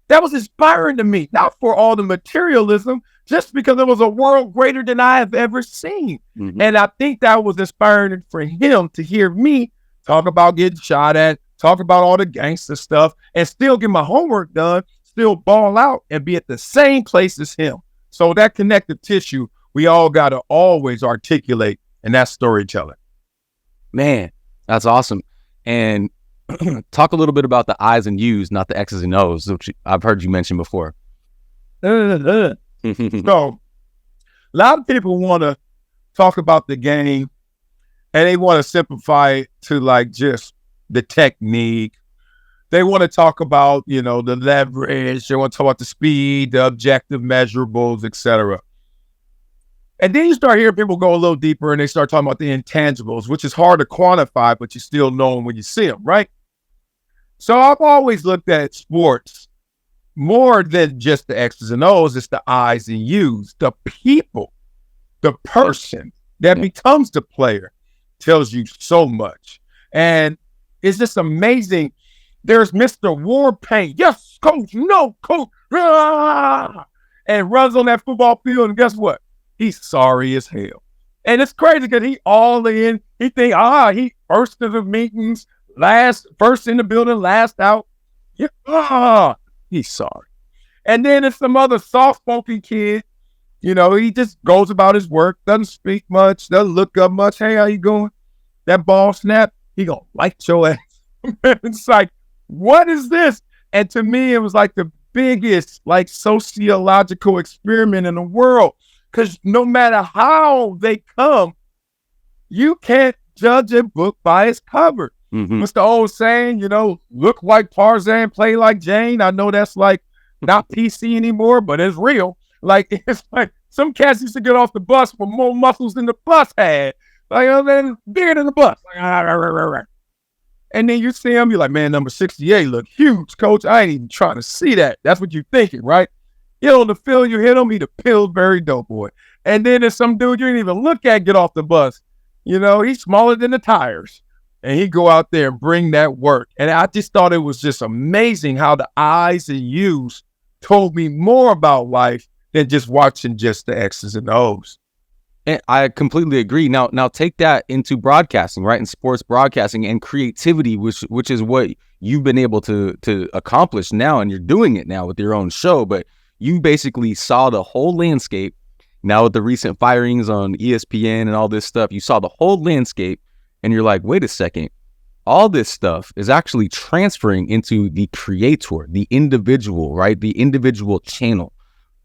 that was inspiring to me, not for all the materialism, just because it was a world greater than I have ever seen. Mm-hmm. And I think that was inspiring for him to hear me talk about getting shot at, talk about all the gangster stuff, and still get my homework done, still ball out and be at the same place as him. So that connective tissue, we all got to always articulate, and that's storytelling. Man, that's awesome. And talk a little bit about the I's and U's, not the X's and O's, which I've heard you mention before. So a lot of people want to talk about the game, and they want to simplify it to like just the technique. They want to talk about, the leverage. They want to talk about the speed, the objective measurables, etc. And then you start hearing people go a little deeper and they start talking about the intangibles, which is hard to quantify, but you still know them when you see them, right? So I've always looked at sports more than just the X's and O's, it's the I's and U's. The people, the person that becomes the player tells you so much. And it's just amazing. There's Mr. Warpaint. Yes, coach. No, coach. Ah! And runs on that football field. And guess what? He's sorry as hell. And it's crazy because he all in. He think, he first of the meetings, first in the building, last out. Yeah, he's sorry. And then it's some other soft-spoken kid. He just goes about his work, doesn't speak much, doesn't look up much. Hey, how you going? That ball snap, he gonna light your ass. It's like, what is this? And to me, it was like the biggest sociological experiment in the world. Because no matter how they come, you can't judge a book by its cover. Mm-hmm. What's the old saying, look like Tarzan, play like Jane? I know that's not PC anymore, but it's real. It's like some cats used to get off the bus with more muscles than the bus had. Then bigger than the bus. And then you see him, you're like, man, number 68 look huge, coach. I ain't even trying to see that. That's what you're thinking, right? Get on the field, you hit him, he the Pillsbury Doughboy. And then there's some dude you didn't even look at get off the bus. He's smaller than the tires. And he go out there and bring that work. And I just thought it was just amazing how the I's and U's told me more about life than just watching just the X's and O's. And I completely agree. Now take that into broadcasting, right? In sports broadcasting and creativity, which is what you've been able to accomplish now, and you're doing it now with your own show. But you basically saw the whole landscape. Now with the recent firings on ESPN and all this stuff, you saw the whole landscape, and you're like, wait a second, all this stuff is actually transferring into the creator, the individual, right? The individual channel.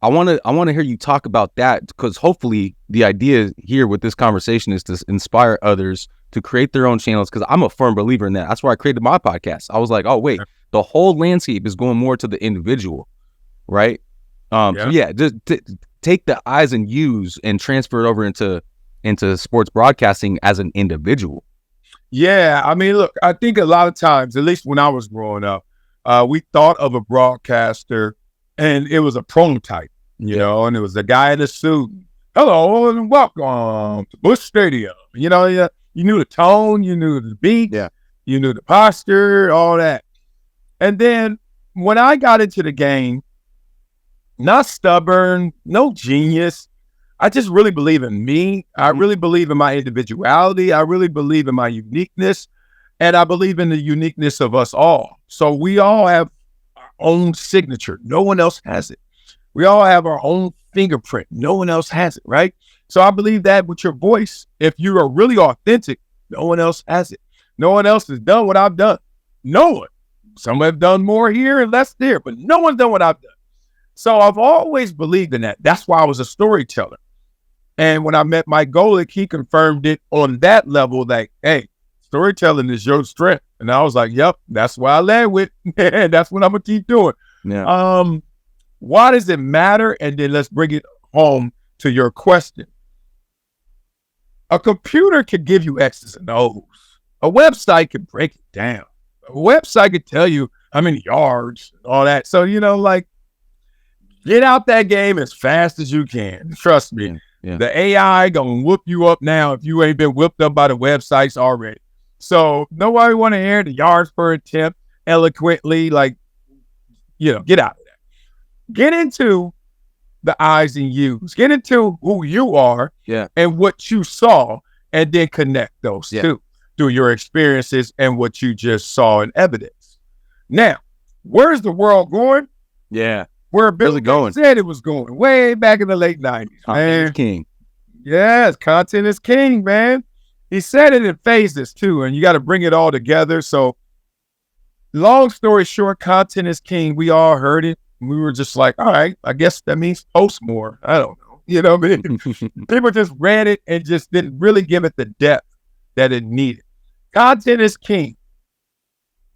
I want to hear you talk about that, because hopefully the idea here with this conversation is to inspire others to create their own channels, because I'm a firm believer in that. That's why I created my podcast. I was like, oh, wait, the whole landscape is going more to the individual, right? So yeah, just take the I's and U's and transfer it over into sports broadcasting as an individual. Yeah, I mean, look, I think a lot of times, at least when I was growing up, we thought of a broadcaster and it was a prototype, and it was the guy in the suit. Hello and welcome to Busch Stadium. You knew the tone, you knew the beat, you knew the posture, all that. And then when I got into the game, not stubborn, no genius, I just really believe in me. I really believe in my individuality. I really believe in my uniqueness. And I believe in the uniqueness of us all. So we all have our own signature. No one else has it. We all have our own fingerprint. No one else has it, right? So I believe that with your voice, if you are really authentic, no one else has it. No one else has done what I've done. No one. Some have done more here and less there, but no one's done what I've done. So I've always believed in that. That's why I was a storyteller. And when I met Mike Golick, he confirmed it on that level that, hey, storytelling is your strength. And I was like, yep, that's why I led with. And that's what I'm going to keep doing. Yeah. Why does it matter? And then let's bring it home to your question. A computer can give you X's and O's. A website can break it down. A website can tell you how many yards, all that. So, get out that game as fast as you can. Trust me. Yeah. The AI gonna whoop you up now if you ain't been whipped up by the websites already. So nobody want to hear the yards per attempt eloquently. Get out of that. Get into the I's and U's. Get into who you are and what you saw, and then connect those two through your experiences and what you just saw in evidence. Now, where's the world going? Yeah. Where Bill Gates said it was going, way back in the late 90s. Content is king. Yes, content is king, man. He said it in phases too, and you got to bring it all together. So, long story short, content is king. We all heard it. We were just like, all right, I guess that means post more. I don't know. You know what I mean? People just read it and just didn't really give it the depth that it needed. Content is king.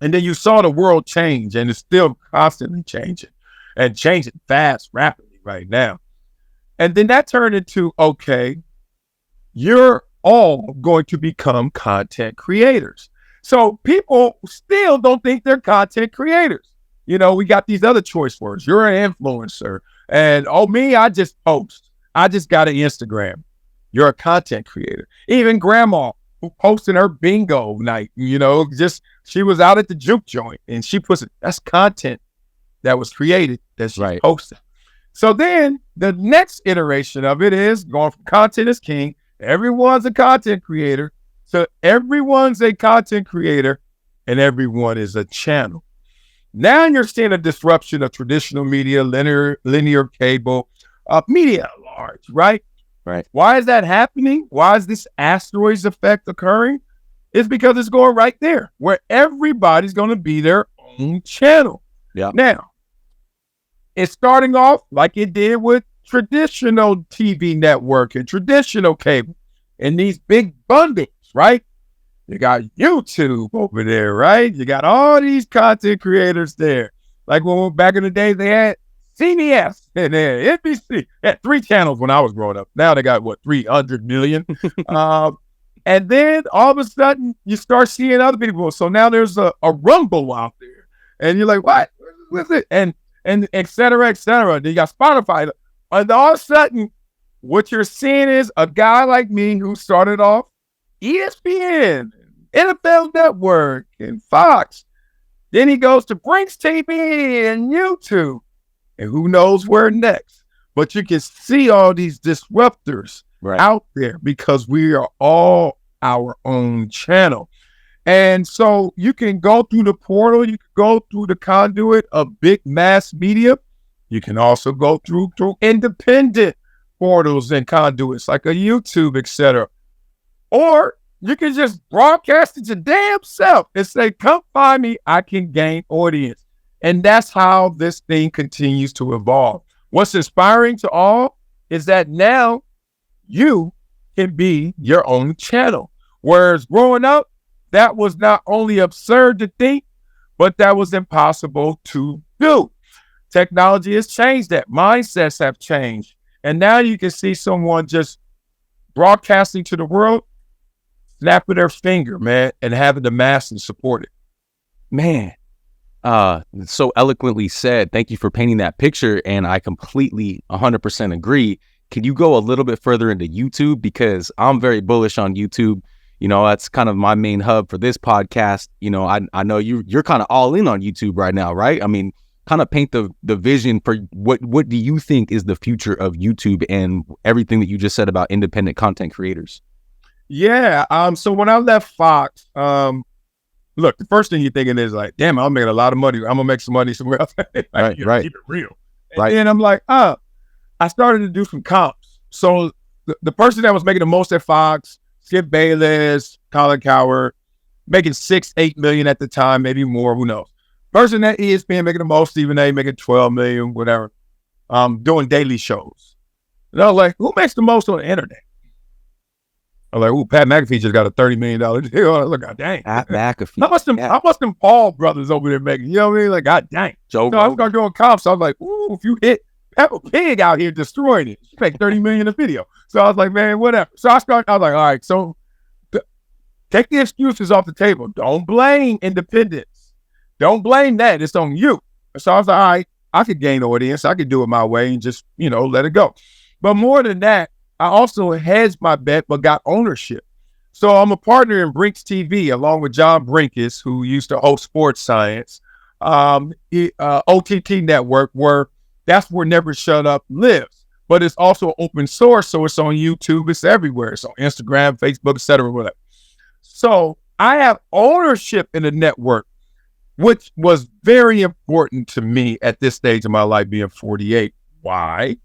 And then you saw the world change, and it's still constantly changing. And changing fast, rapidly right now. And then that turned into, okay, you're all going to become content creators. So people still don't think they're content creators. we got these other choice words. You're an influencer. And, me, I just post. I just got an Instagram. You're a content creator. Even grandma who posted her bingo night, she was out at the juke joint and she puts it. That's content that was created that she posted. So then the next iteration of it is going from content is king. Everyone's a content creator. So everyone's a content creator and everyone is a channel. Now you're seeing a disruption of traditional media, linear cable, media at large, right? Right. Why is that happening? Why is this asteroids effect occurring? It's because it's going right there where everybody's going to be their own channel. Yeah. Now, it's starting off like it did with traditional TV network and traditional cable and these big bundles, right? You got YouTube over there, right? You got all these content creators there. Like when back in the day, they had CBS and then NBC. They had 3 channels when I was growing up. Now they got, 300 million? And then all of a sudden, you start seeing other people. So now there's a rumble out there. And you're like, what? What's it? And et cetera, et cetera. Then you got Spotify. And all of a sudden, what you're seeing is a guy like me who started off ESPN, NFL Network, and Fox. Then he goes to Brinks TV and YouTube. And who knows where next. But you can see all these disruptors out there because we are all our own channel. And so you can go through the portal. You can go through the conduit of big mass media. You can also go through independent portals and conduits like a YouTube, etc. Or you can just broadcast it your damn self and say, come find me. I can gain audience. And that's how this thing continues to evolve. What's inspiring to all is that now you can be your own channel. Whereas growing up, that was not only absurd to think, but that was impossible to do. Technology has changed that. Mindsets have changed. And now you can see someone just broadcasting to the world, snapping their finger, man, and having the masses support it. Man, so eloquently said. Thank you for painting that picture. And I completely 100% agree. Can you go a little bit further into YouTube? Because I'm very bullish on YouTube. That's kind of my main hub for this podcast. I know you're kind of all in on YouTube right now, right? I mean, kind of paint the vision for what do you think is the future of YouTube and everything that you just said about independent content creators? Yeah. So when I left Fox, look, the first thing you're thinking is like, damn, I'm making a lot of money. I'm gonna make some money somewhere else. Right. Keep it real. And then I'm like, I started to do some comps. So the person that was making the most at Fox, Skip Bayless, Colin Cowherd, making $6-8 million at the time, maybe more, who knows. Person at ESPN making the most, Stephen A making $12 million, whatever, doing daily shows. And I was like, who makes the most on the internet? I'm like, ooh, Pat McAfee just got a $30 million deal. Look, god dang. Pat McAfee. How much them Paul brothers over there making? You know what I mean? Like, god dang. So I started doing comps. I was like, ooh, if you hit Peppa Pig out here destroying it, you make $30 million a video. So I was like, man, whatever. So I was like, all right, so take the excuses off the table. Don't blame independence. Don't blame that. It's on you. So I was like, all right, I could gain audience. I could do it my way and just, let it go. But more than that, I also hedged my bet, but got ownership. So I'm a partner in Brinks TV, along with John Brinkus, who used to host Sports Science, OTT network, that's where Never Shut Up lives. But it's also open source, so it's on YouTube, it's everywhere. It's on Instagram, Facebook, etc., whatever. So I have ownership in the network, which was very important to me at this stage of my life, being 48. Why?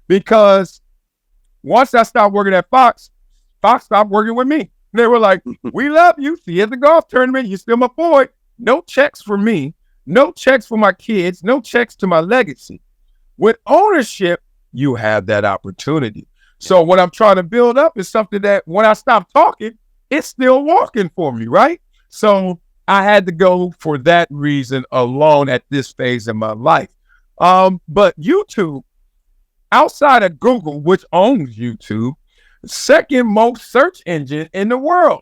Because once I stopped working at Fox stopped working with me. They were like, we love you. See you at the golf tournament. You're still my boy. No checks for me. No checks for my kids. No checks to my legacy. With ownership, you have that opportunity. So what I'm trying to build up is something that when I stop talking, it's still walking for me, right? So I had to go for that reason alone at this phase in my life. But YouTube, outside of Google, which owns YouTube, second most search engine in the world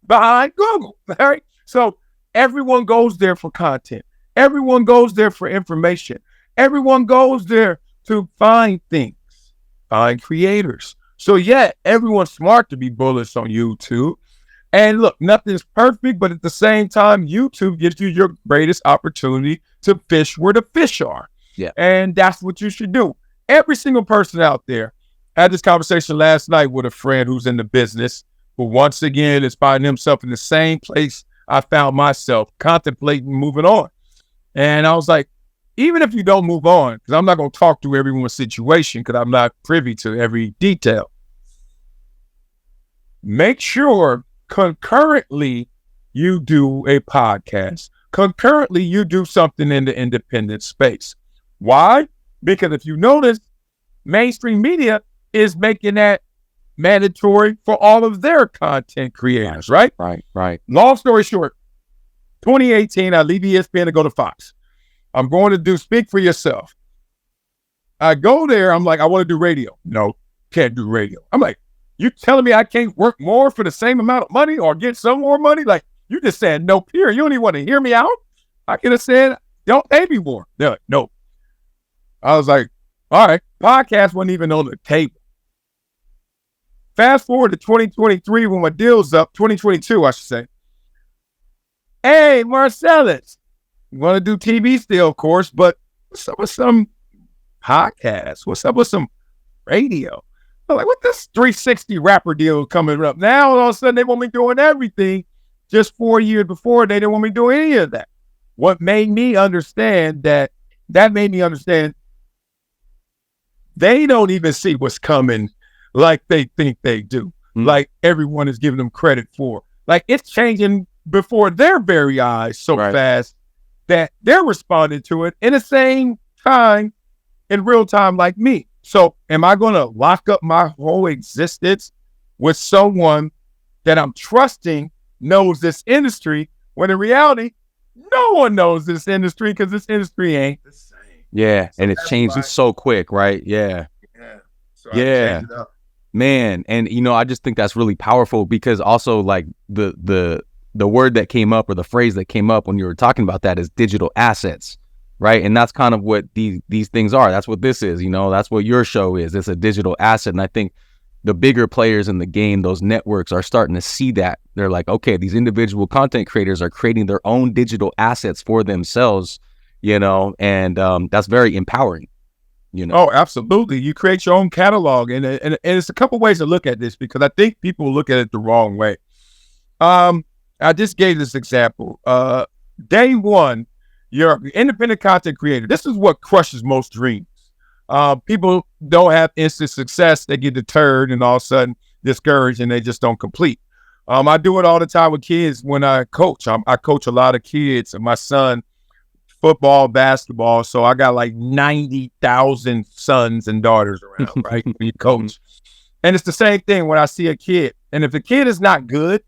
behind Google, right? So everyone goes there for content. Everyone goes there for information. Everyone goes there to find things, find creators. So yeah, everyone's smart to be bullish on YouTube. And look, nothing's perfect, but at the same time, YouTube gives you your greatest opportunity to fish where the fish are. Yeah. And that's what you should do. Every single person out there. I had this conversation last night with a friend who's in the business, who once again is finding himself in the same place I found myself, contemplating moving on. And I was like, even if you don't move on, because I'm not going to talk through everyone's situation because I'm not privy to every detail. Make sure concurrently you do a podcast. Concurrently, you do something in the independent space. Why? Because if you notice, mainstream media is making that mandatory for all of their content creators, right? Right. Long story short, 2018, I leave ESPN to go to Fox. I'm going to do Speak for Yourself. I go there, I'm like, I want to do radio. No, can't do radio. I'm like, you telling me I can't work more for the same amount of money or get some more money? Like, you just said no, period. You don't even want to hear me out? I could have said, don't pay me more. They're like, no. I was like, all right, podcast wasn't even on the table. Fast forward to 2023 when my deal's up, 2022, I should say. Hey, Marcellus, you want to do TV still, of course, but what's up with some podcasts? What's up with some radio? I'm like, what this 360 rapper deal coming up? Now, all of a sudden, they want me doing everything. Just 4 years before, they didn't want me doing any of that. What made me understand that made me understand they don't even see what's coming like they think they do. Like everyone is giving them credit for. Like it's changing before their very eyes so fast that they're responding to it in the same time, in real time like me. So am I going to lock up my whole existence with someone that I'm trusting knows this industry when in reality, no one knows this industry because this industry ain't the same. Yeah, so and it's changing so quick, right? Yeah. So yeah. Man, and I just think that's really powerful because also like the word that came up or the phrase that came up when you were talking about that is digital assets, right? And that's kind of what these things are. That's what this is, that's what your show is. It's a digital asset. And I think the bigger players in the game, those networks are starting to see that. They're like, okay, these individual content creators are creating their own digital assets for themselves, and that's very empowering. Oh, absolutely. You create your own catalog. And it's a couple ways to look at this because I think people look at it the wrong way. I just gave this example. Day one, you're an independent content creator. This is what crushes most dreams. People don't have instant success. They get deterred and all of a sudden discouraged and they just don't complete. I do it all the time with kids when I coach. I coach a lot of kids and my son, football, basketball. So I got like 90,000 sons and daughters around, right? When you coach. And it's the same thing when I see a kid. And if the kid is not good,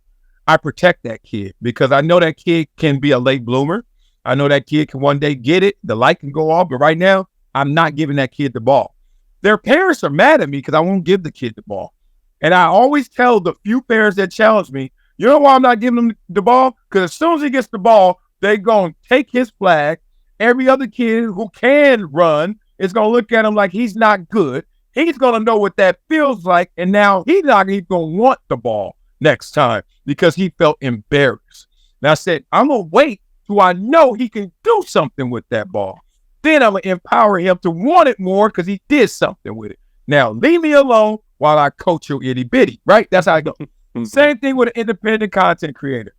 I protect that kid because I know that kid can be a late bloomer. I know that kid can one day get it. The light can go off. But right now, I'm not giving that kid the ball. Their parents are mad at me because I won't give the kid the ball. And I always tell the few parents that challenge me, you know why I'm not giving them the ball? Because as soon as he gets the ball, they're going to take his flag. Every other kid who can run is going to look at him like he's not good. He's going to know what that feels like. And now he's not even going to want the ball next time because he felt embarrassed. And I said, I'm going to wait till I know he can do something with that ball. Then I'm going to empower him to want it more because he did something with it. Now, leave me alone while I coach your itty bitty, right? That's how I go. Same thing with an independent content creator.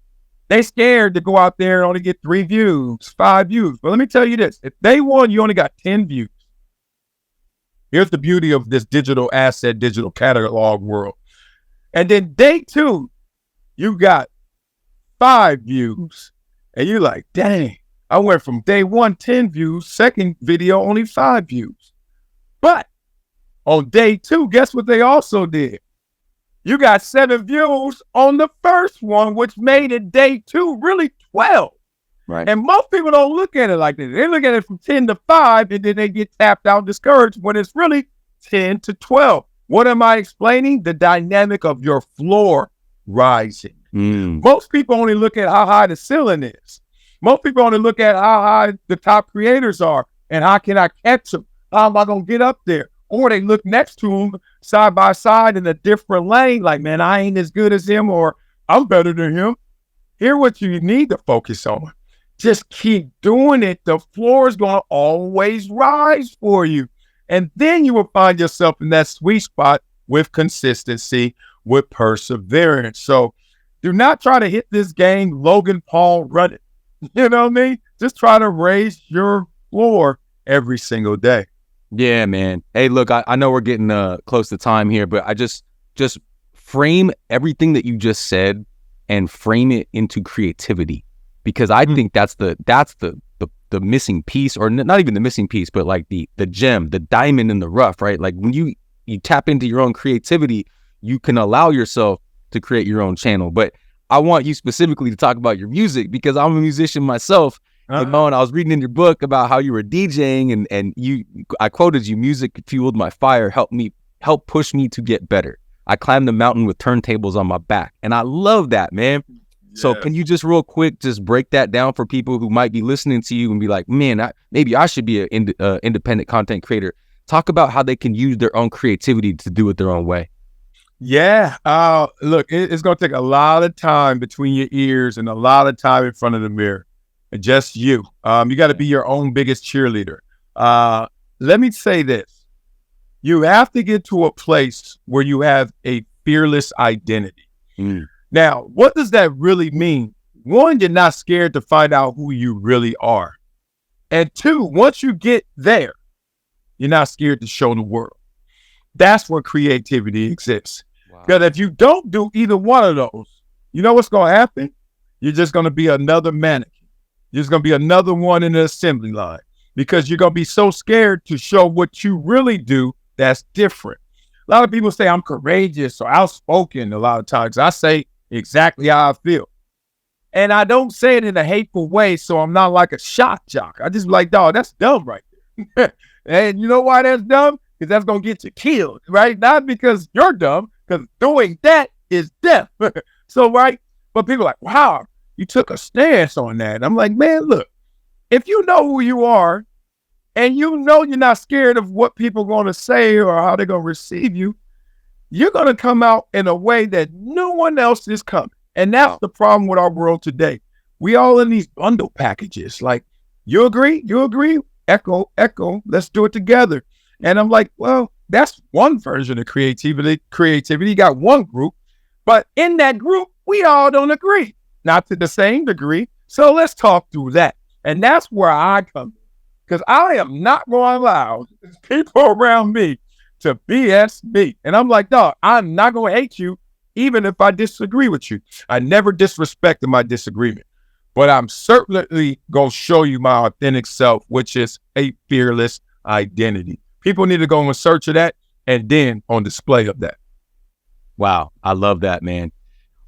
They scared to go out there and only get 3 views, 5 views. But let me tell you this. If day one, you only got 10 views. Here's the beauty of this digital asset, digital catalog world. And then day 2, you got 5 views. And you're like, dang, I went from day 1, 10 views, second video, only 5 views. But on day 2, guess what they also did? You got 7 views on the first one, which made it day 2 really 12. Right. And most people don't look at it like this. They look at it from 10 to 5, and then they get tapped out, discouraged when it's really 10 to 12. What am I explaining? The dynamic of your floor rising. Most people only look at how high the ceiling is. Most people only look at how high the top creators are and how can I catch them? How am I going to get up there? Or they look next to them side by side in a different lane, like, man, I ain't as good as him, or I'm better than him. Here's what you need to focus on. Just keep doing it. The floor is going to always rise for you. And then you will find yourself in that sweet spot with consistency, with perseverance. So do not try to hit this game Logan Paul running. You know what I mean? Just try to raise your floor every single day. Yeah, man. Hey, look, I know we're getting close to time here, but I just frame everything that you just said and frame it into creativity, because I think that's the missing piece, or not even the missing piece, but like the gem, the diamond in the rough, right? Like when you tap into your own creativity, you can allow yourself to create your own channel. But I want you specifically to talk about your music, because I'm a musician myself. And I was reading in your book about how you were DJing, and I quoted you, music fueled my fire, helped push me to get better. I climbed the mountain with turntables on my back. And I love that, man. Yes. So can you just real quick, just break that down for people who might be listening to you and be like, man, maybe I should be an independent content creator. Talk about how they can use their own creativity to do it their own way. Yeah. Look, it's going to take a lot of time between your ears and a lot of time in front of the mirror. Just you. You got to be your own biggest cheerleader. Let me say this. You have to get to a place where you have a fearless identity. Now, what does that really mean? One, you're not scared to find out who you really are. And two, once you get there, you're not scared to show the world. That's where creativity exists. Because if you don't do either one of those, you know what's going to happen? You're just going to be another mannequin. You're just going to be another one in the assembly line, because you're going to be so scared to show what you really do that's different. A lot of people say I'm courageous or outspoken. A lot of times I say exactly how I feel. And I don't say it in a hateful way, so I'm not like a shock jock. I just be like, dog, that's dumb right there. And you know why that's dumb? Because that's going to get you killed, right? Not because you're dumb, because doing that is death. So, right? But people are like, wow, you took a stance on that. And I'm like, man, look, if you know who you are, and you know you're not scared of what people are going to say or how they're going to receive you, you're going to come out in a way that no one else is coming. And that's the problem with our world today. We all in these bundle packages. Like, you agree? You agree? Echo, echo. Let's do it together. And I'm like, well, that's one version of creativity. You got one group, but in that group, we all don't agree. Not to the same degree. So let's talk through that. And that's where I come in. Because I am not going to allow people around me to BS me. And I'm like, dog, I'm not going to hate you, even if I disagree with you. I never disrespected my disagreement. But I'm certainly going to show you my authentic self, which is a fearless identity. People need to go in search of that and then on display of that. Wow. I love that, man.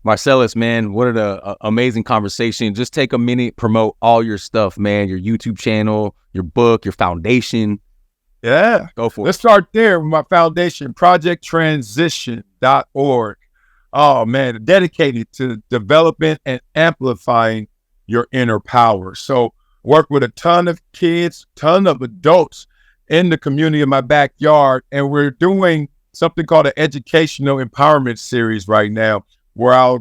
Marcellus, man, what an amazing conversation. Just take a minute, promote all your stuff, man, your YouTube channel, your book, your foundation. Yeah. Go for it. Let's start there with my foundation, projecttransition.org. Oh, man, dedicated to developing and amplifying your inner power. So work with a ton of kids, ton of adults in the community in my backyard. And we're doing something called an educational empowerment series right now, where I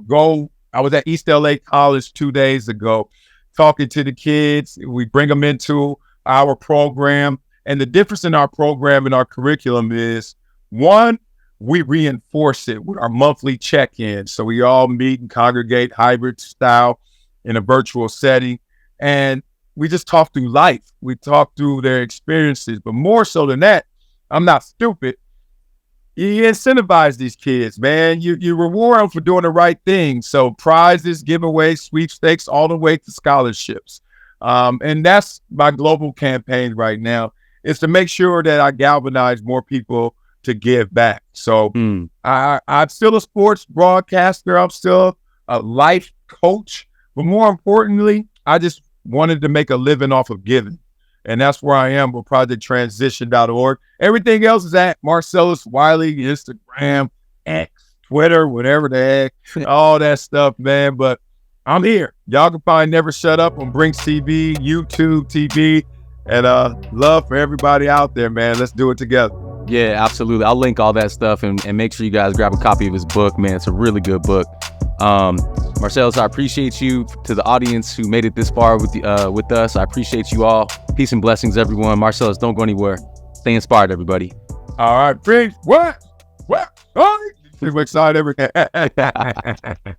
was at East LA College 2 days ago, talking to the kids. We bring them into our program. And the difference in our program and our curriculum is, one, we reinforce it with our monthly check-in. So we all meet and congregate hybrid style in a virtual setting. And we just talk through life. We talk through their experiences. But more so than that, I'm not stupid. You incentivize these kids, man. You reward them for doing the right thing. So prizes, giveaways, sweepstakes, all the way to scholarships. And that's my global campaign right now, is to make sure that I galvanize more people to give back. So I'm still a sports broadcaster. I'm still a life coach. But more importantly, I just wanted to make a living off of giving. And that's where I am with projecttransition.org. Everything else is at Marcellus Wiley, Instagram, X, Twitter, whatever the heck, all that stuff, man. But I'm here. Y'all can find Never Shut Up on Brinks TV, YouTube TV, and love for everybody out there, man. Let's do it together. Yeah, absolutely. I'll link all that stuff and make sure you guys grab a copy of his book, man. It's a really good book. Marcellus, I appreciate you. To the audience who made it this far with us, I appreciate you all. Peace and blessings, everyone. Marcellus, don't go anywhere. Stay inspired, everybody. All right, Prince. What? Oh, too excited.